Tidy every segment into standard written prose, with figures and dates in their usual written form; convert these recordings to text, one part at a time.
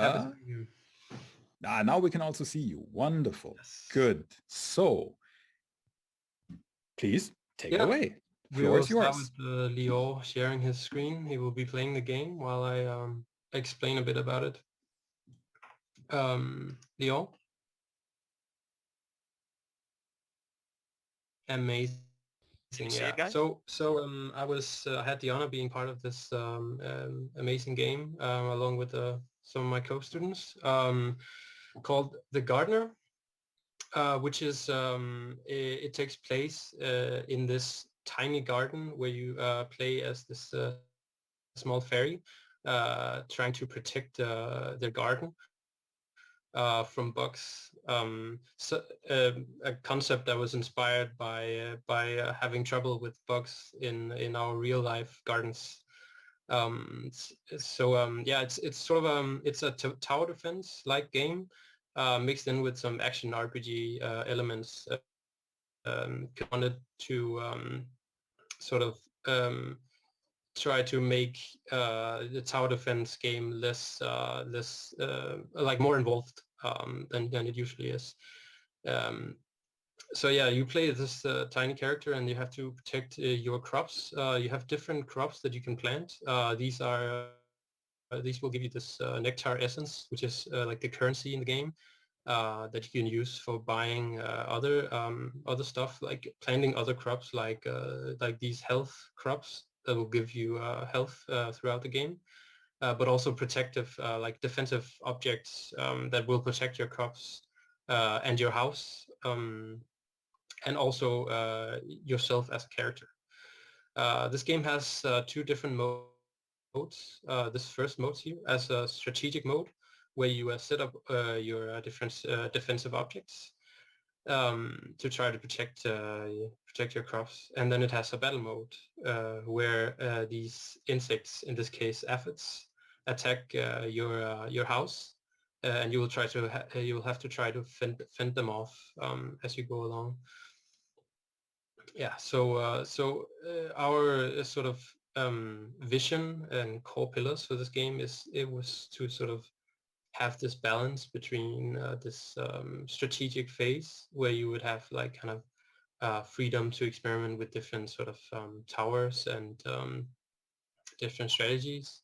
Happy Uh, to be here. now we can also see you. Wonderful. Yes. Good. So please take it Yeah, away. The we floor will is start with yours. Leo sharing his screen. He will be playing the game while I explain a bit about it. Leo, amazing. Can you see it, Yeah. guys? I had the honor being part of this amazing game along with some of my co-students called The Gardener, which is it takes place in this tiny garden where you play as this small fairy trying to protect their garden from bugs. A concept that was inspired by having trouble with bugs in our real life gardens. Yeah, it's sort of it's a tower defense like game mixed in with some action RPG elements. Wanted to sort of try to make the tower defense game less like more involved than it usually is. Um, so yeah, you play this tiny character and you have to protect your crops. You have different crops that you can plant. These will give you this nectar essence, which is like the currency in the game that you can use for buying other stuff, like planting other crops, like these health crops that will give you health throughout the game, but also protective, like defensive objects that will protect your crops and your house, and also yourself as a character. This game has two different modes. This first mode here as a strategic mode, where you set up your different defensive objects to try to protect your crops, and then it has a battle mode where these insects, in this case aphids, attack your house, and you will try to you will have to try to fend them off as you go along. Yeah, our sort of vision and core pillars for this game was to sort of have this balance between this strategic phase where you would have like kind of freedom to experiment with different sort of towers and different strategies,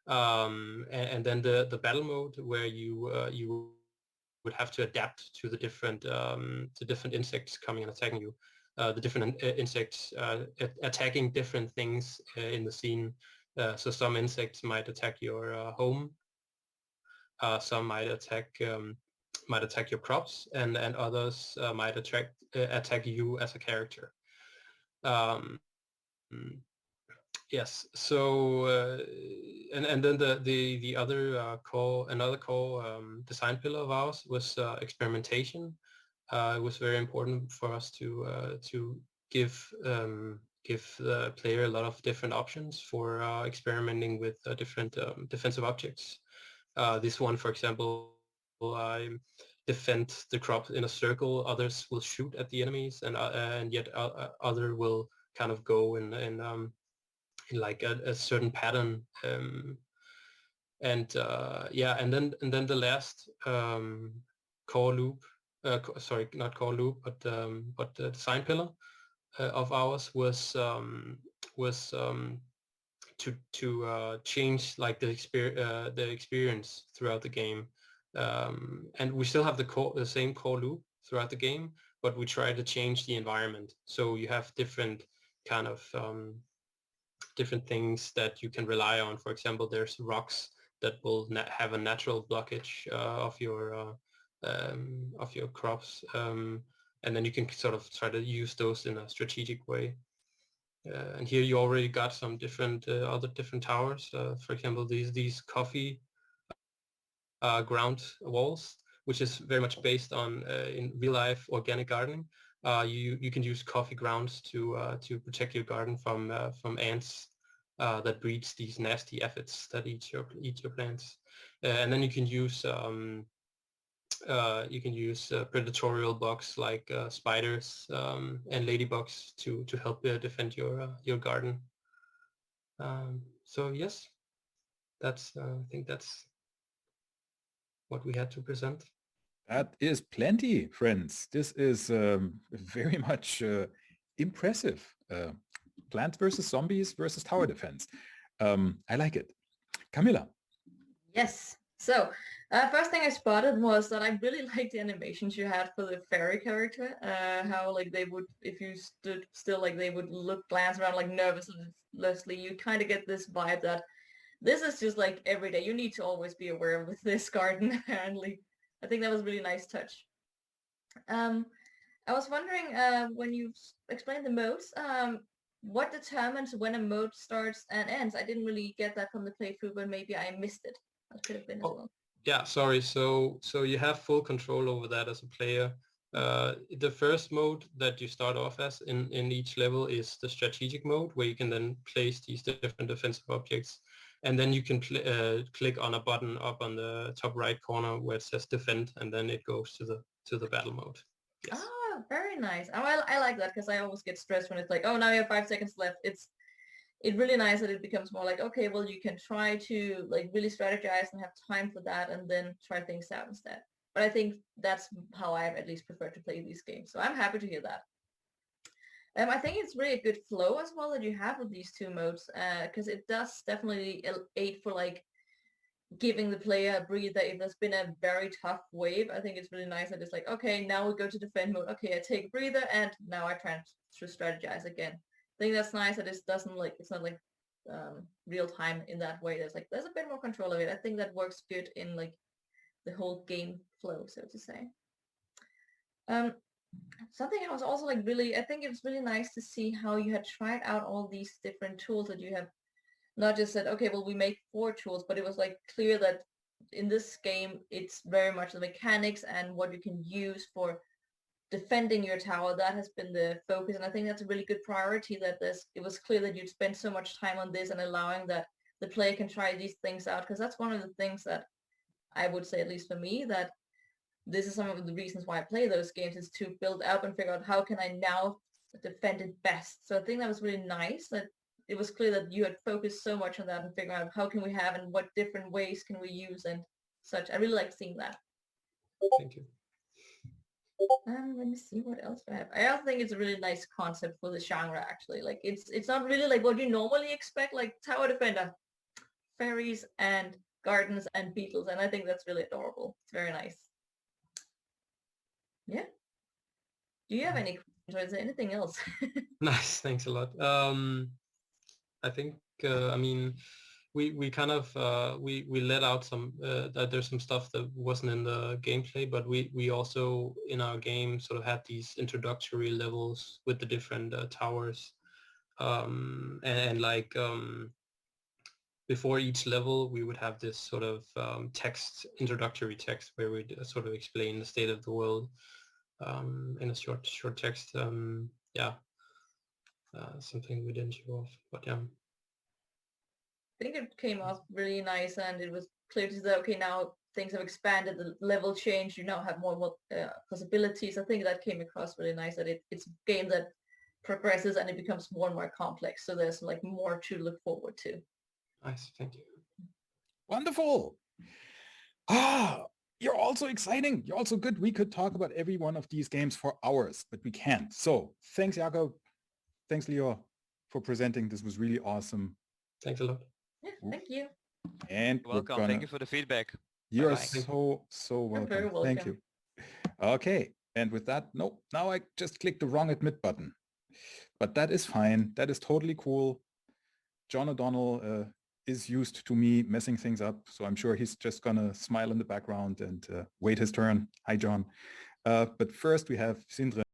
and then the battle mode where you would have to adapt to the different insects coming and attacking you, the different insects attacking different things in the scene. So some insects might attack your home, some might attack your crops, and others might attack you as a character. Um, yes. And then the other another core design pillar of ours was experimentation. It was very important for us to give the player a lot of different options for experimenting with different defensive objects. This one, for example, I defend the crop in a circle. Others will shoot at the enemies, and yet other will kind of go in like a certain pattern. Yeah, and then the last core loop, sorry, not core loop, but the design pillar of ours was to change like the experience throughout the game, and we still have the same core loop throughout the game, but we try to change the environment so you have different kind of different things that you can rely on. For example, there's rocks that will have a natural blockage of your crops, and then you can sort of try to use those in a strategic way. And here you already got some different other different towers. For example, these coffee ground walls, which is very much based on in real life organic gardening. You can use coffee grounds to protect your garden from ants that breeds these nasty aphids that eat your plants. And then you can use predatorial bugs like spiders and ladybugs to help your garden. So yes, that's I think what we had to present. That is plenty, friends. This is very much impressive. Plants versus Zombies versus tower defense. I like it. Camilla. Yes. So first thing I spotted was that I really liked the animations you had for the fairy character. How like they would, if you stood still, like they would glance around like nervously. You kind of get this vibe that this is just like every day. You need to always be aware with this garden, apparently. I think that was a really nice touch. I was wondering when you explained the modes, what determines when a mode starts and ends? I didn't really get that from the playthrough, but maybe I missed it. That could have been as well. Yeah, sorry. So you have full control over that as a player. The first mode that you start off as in each level is the strategic mode, where you can then place these different defensive objects. And then you can click on a button up on the top right corner where it says defend, and then it goes to the battle mode. Yes. Oh, very nice. Oh, I like that because I always get stressed when it's like, oh, now you have 5 seconds left. It's really nice that it becomes more like, okay, well, you can try to like really strategize and have time for that and then try things out instead. But I think that's how I at least prefer to play these games. So I'm happy to hear that. I think it's really a good flow as well that you have with these two modes because it does definitely aid for like giving the player a breather if there's been a very tough wave. I think it's really nice that it's like, okay, now we go to defend mode. Okay, I take a breather and now I try to strategize again. I think that's nice that it doesn't like, it's not like real time in that way. There's a bit more control of it. I think that works good in like the whole game flow, so to say. Something I was also like really, I think it was really nice to see how you had tried out all these different tools that you have not just said, okay, well, we make 4 tools, but it was like clear that in this game, it's very much the mechanics and what you can use for defending your tower. That has been the focus. And I think that's a really good priority that it was clear that you'd spend so much time on this and allowing that the player can try these things out. Because that's one of the things that I would say, at least for me, that this is some of the reasons why I play those games is to build up and figure out how can I now defend it best. So I think that was really nice that it was clear that you had focused so much on that and figuring out how can we have and what different ways can we use and such. I really like seeing that. Thank you. Let me see what else I have. I also think it's a really nice concept for the genre actually. Like it's not really like what you normally expect, like tower defender, fairies and gardens and beetles, and I think that's really adorable. It's very nice. Yeah. Do you have any questions or is there anything else? Nice, thanks a lot. I think I mean we kind of we let out some that there's some stuff that wasn't in the gameplay, but we also in our game sort of had these introductory levels with the different towers, and like before each level we would have this sort of introductory text where we'd sort of explain the state of the world in a short text. Yeah, something we didn't show off, but yeah. I think it came off really nice and it was clear to see that, okay, now things have expanded, the level changed, you now have more possibilities. I think that came across really nice that it's a game that progresses and it becomes more and more complex. So there's like more to look forward to. Nice, thank you. Wonderful. You're also exciting. You're also good. We could talk about every one of these games for hours, but we can't. So thanks, Jakob. Thanks, Leo, for presenting. This was really awesome. Thanks a lot. Yeah, thank you. And welcome. Thank you for the feedback. You're Bye-bye. so welcome. Very welcome. Thank you. Okay. And with that, nope, now I just clicked the wrong admit button. But that is fine. That is totally cool. John O'Donnell is used to me messing things up. So I'm sure he's just going to smile in the background and wait his turn. Hi, John. But first we have Sindre.